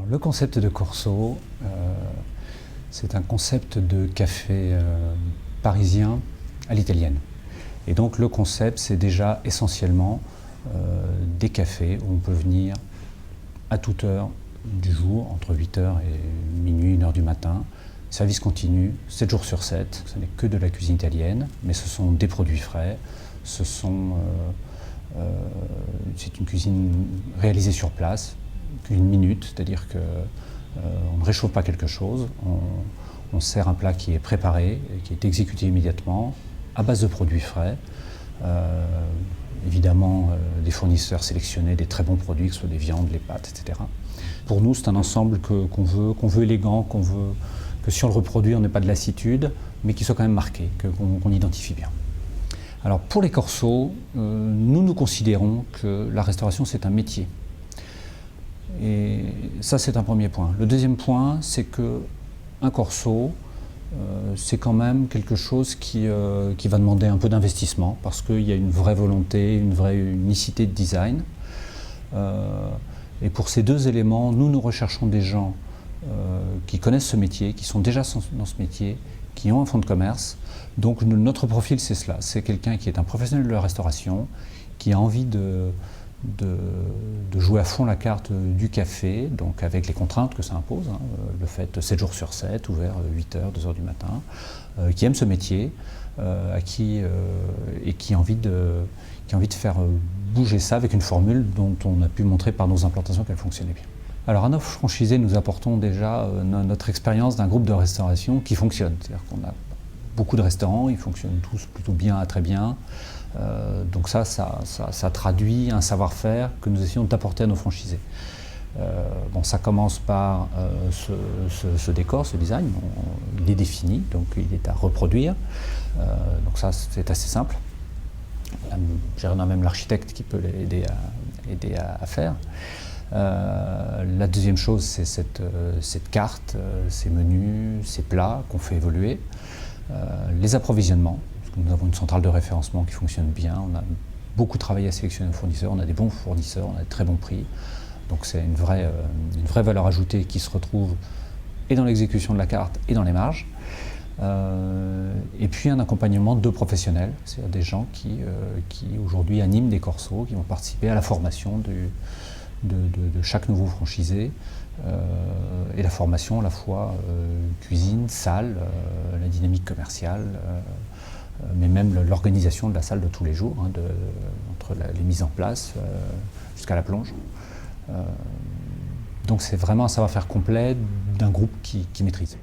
Alors, le concept de Corso, c'est un concept de café parisien à l'italienne. Et donc le concept, c'est déjà essentiellement des cafés où on peut venir à toute heure du jour, entre 8h et minuit, 1h du matin. Service continu, 7 jours sur 7. Ce n'est que de la cuisine italienne, mais ce sont des produits frais. C'est une cuisine réalisée sur place, une minute, c'est-à-dire qu'on ne réchauffe pas quelque chose, on sert un plat qui est préparé, et qui est exécuté immédiatement, à base de produits frais. Évidemment, des fournisseurs sélectionnés, des très bons produits, que ce soit des viandes, les pâtes, etc. Pour nous, c'est un ensemble qu'on veut élégant, que si on le reproduit, on n'ait pas de lassitude, mais qui soit quand même marqué, qu'on identifie bien. Alors pour les corsos, nous considérons que la restauration, c'est un métier. Et ça, c'est un premier point. Le deuxième point, c'est qu'un corso, c'est quand même quelque chose qui va demander un peu d'investissement, parce qu'il y a une vraie volonté, une vraie unicité de design. Et pour ces deux éléments, nous recherchons des gens qui connaissent ce métier, qui sont déjà dans ce métier, qui ont un fonds de commerce. Donc notre profil, c'est cela. C'est quelqu'un qui est un professionnel de la restauration, qui a envie de jouer à fond la carte du café, donc avec les contraintes que ça impose, hein, le fait 7 jours sur 7, ouvert 8h, 2h du matin, qui aime ce métier, et qui a envie de faire bouger ça avec une formule dont on a pu montrer par nos implantations qu'elle fonctionnait bien. Alors à nos franchisés, nous apportons déjà notre expérience d'un groupe de restauration qui fonctionne. C'est-à-dire qu'on a beaucoup de restaurants, ils fonctionnent tous plutôt bien à très bien. Donc ça traduit un savoir-faire que nous essayons d'apporter à nos franchisés. Bon, ça commence par ce décor, ce design. Il est défini, donc il est à reproduire. Donc ça, c'est assez simple. On a même l'architecte qui peut l'aider à faire. La deuxième chose, c'est cette carte, ces menus, ces plats qu'on fait évoluer. Les approvisionnements. Nous avons une centrale de référencement qui fonctionne bien, on a beaucoup travaillé à sélectionner nos fournisseurs, on a des bons fournisseurs, on a de très bons prix. Donc c'est une vraie valeur ajoutée qui se retrouve et dans l'exécution de la carte et dans les marges. Et puis un accompagnement de professionnels, c'est-à-dire des gens qui aujourd'hui animent des corsos, qui vont participer à la formation de chaque nouveau franchisé, et la formation à la fois cuisine, salle, la dynamique commerciale, mais même l'organisation de la salle de tous les jours, hein, entre les mises en place jusqu'à la plonge. Donc c'est vraiment un savoir-faire complet d'un groupe qui maîtrise.